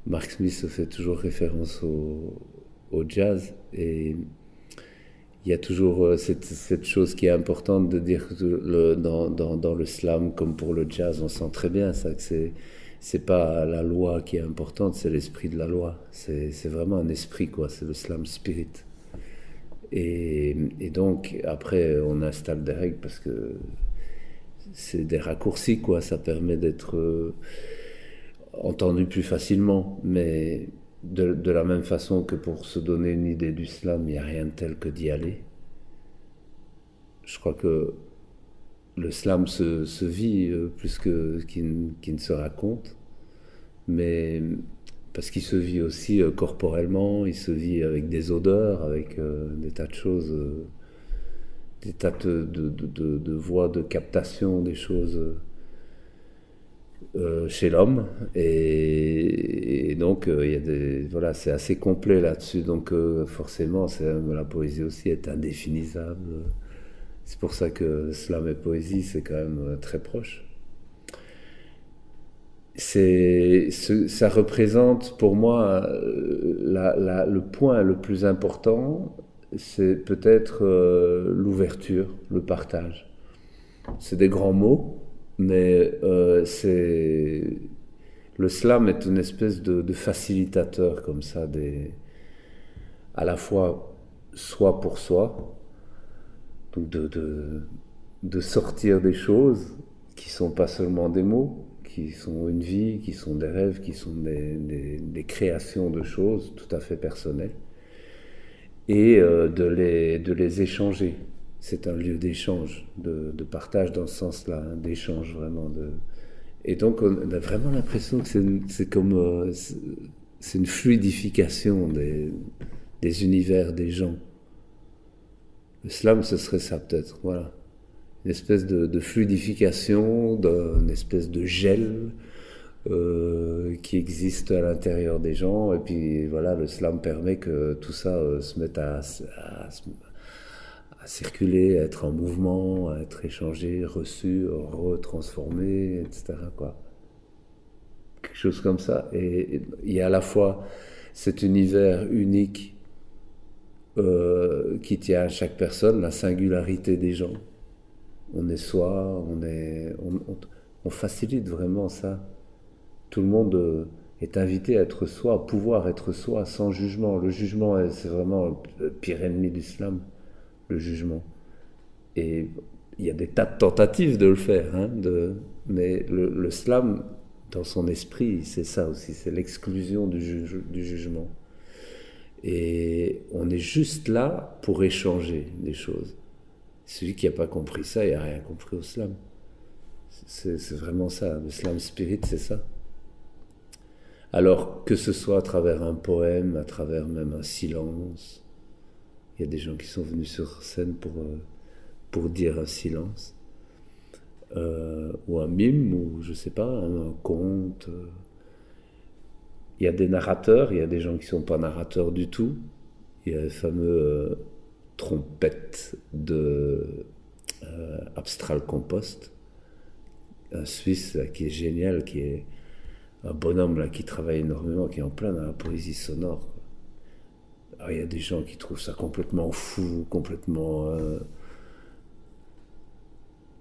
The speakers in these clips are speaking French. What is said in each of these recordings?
Mark Smith fait toujours référence au jazz et il y a toujours cette chose qui est importante de dire que dans le slam, comme pour le jazz, on sent très bien ça, que c'est pas la loi qui est importante, c'est l'esprit de la loi. C'est vraiment un esprit, quoi. C'est le slam spirit. Et donc, après, on installe des règles parce que c'est des raccourcis, quoi. Ça permet d'être entendu plus facilement. Mais de la même façon que pour se donner une idée du slam, il n'y a rien de tel que d'y aller. Je crois que le slam se vit plus qu'il ne se raconte. Mais parce qu'il se vit aussi corporellement, il se vit avec des odeurs, avec des tas de choses, des tas de voies de captation, des choses chez l'homme. Et donc, il y a voilà, c'est assez complet là-dessus. Donc, forcément, la poésie aussi est indéfinissable. C'est pour ça que slam et poésie, c'est quand même très proche. Ça représente pour moi le point le plus important, c'est peut-être l'ouverture, le partage. C'est des grands mots, mais le slam est une espèce de facilitateur comme ça, à la fois soi pour soi, donc de sortir des choses qui sont pas seulement des mots, qui sont une vie, qui sont des rêves, qui sont des créations de choses tout à fait personnelles, et de les échanger. C'est un lieu d'échange, de partage dans ce sens-là, hein, d'échange vraiment. Et donc on a vraiment l'impression que c'est comme c'est une fluidification des univers des gens. Le slam, ce serait ça peut-être, voilà. Une espèce de fluidification, d'une espèce de gel qui existe à l'intérieur des gens. Et puis voilà, le slam permet que tout ça se mette à circuler, à être en mouvement, à être échangé, reçu, retransformé, etc., quoi. Quelque chose comme ça. Et il y a à la fois cet univers unique qui tient à chaque personne, la singularité des gens. On est soi, on facilite vraiment ça. Tout le monde est invité à être soi, à pouvoir être soi sans jugement. Le jugement, c'est vraiment le pire ennemi de l'islam, le jugement. Et il y a des tas de tentatives de le faire, hein, mais le slam, dans son esprit, c'est ça aussi, c'est l'exclusion du jugement. Et on est juste là pour échanger des choses. Celui qui n'a pas compris ça, il n'a rien compris au slam. C'est vraiment ça, le slam spirit, c'est ça. Alors que ce soit à travers un poème, à travers même un silence, il y a des gens qui sont venus sur scène pour dire un silence, ou un mime, ou je sais pas, un conte. Il y a des narrateurs, il y a des gens qui ne sont pas narrateurs du tout. Il y a les fameux trompettes de Abstral Compost, un Suisse là, qui est génial, qui est un bonhomme là, qui travaille énormément, qui est en plein dans la poésie sonore. Alors, il y a des gens qui trouvent ça complètement fou, complètement...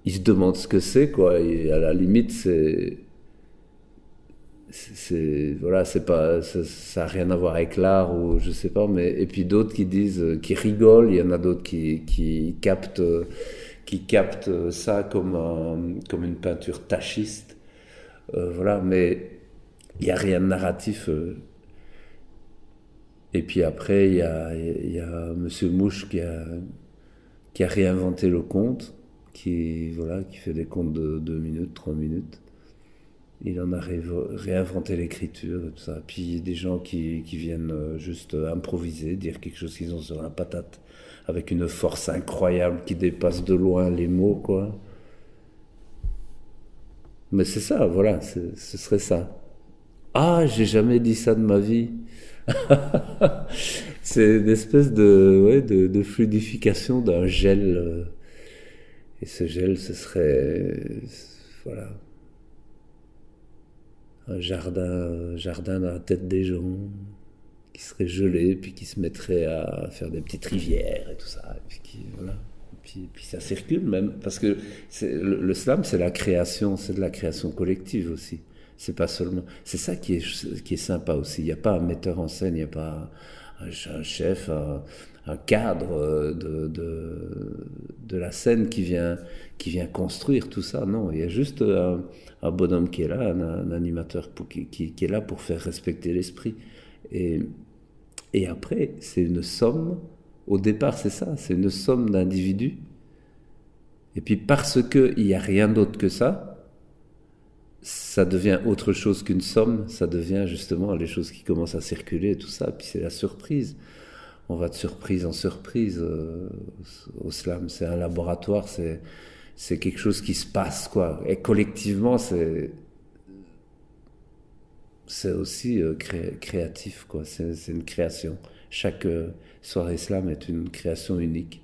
ils se demandent ce que c'est, quoi. Et à la limite, voilà, c'est pas, ça a rien à voir avec l'art ou je sais pas, mais et puis d'autres qui disent, qui rigolent, il y en a d'autres qui captent ça comme une peinture tachiste, voilà, mais il y a rien de narratif. Et puis après, il y a Monsieur Mouche qui a réinventé le conte, voilà, qui fait des contes de 2 minutes, 3 minutes. Il en a réinventé l'écriture et tout ça. Puis des gens qui viennent juste improviser, dire quelque chose qu'ils ont sur la patate, avec une force incroyable qui dépasse de loin les mots, quoi. Mais c'est ça, voilà, ce serait ça. Ah, j'ai jamais dit ça de ma vie. C'est une espèce ouais, de fluidification d'un gel. Et ce gel, ce serait... Voilà. jardin dans la tête des gens, qui serait gelé, puis qui se mettrait à faire des petites rivières et tout ça. Et puis, voilà. Puis ça circule même, parce que le slam, c'est la création, c'est de la création collective aussi. C'est pas seulement. C'est ça qui est sympa aussi. Il n'y a pas un metteur en scène, il n'y a pas un chef, un cadre de la scène qui vient construire tout ça. Non, il y a juste un bonhomme qui est là, un animateur qui est là pour faire respecter l'esprit. Et, et après, c'est une somme. Au départ, c'est ça, c'est une somme d'individus. Et puis parce qu'il n'y a rien d'autre que ça devient autre chose qu'une somme, ça devient justement les choses qui commencent à circuler et tout ça, puis c'est la surprise. On va de surprise en surprise au slam. C'est un laboratoire, c'est quelque chose qui se passe, quoi. Et collectivement, c'est aussi créatif, quoi. C'est une création. Chaque soirée slam est une création unique.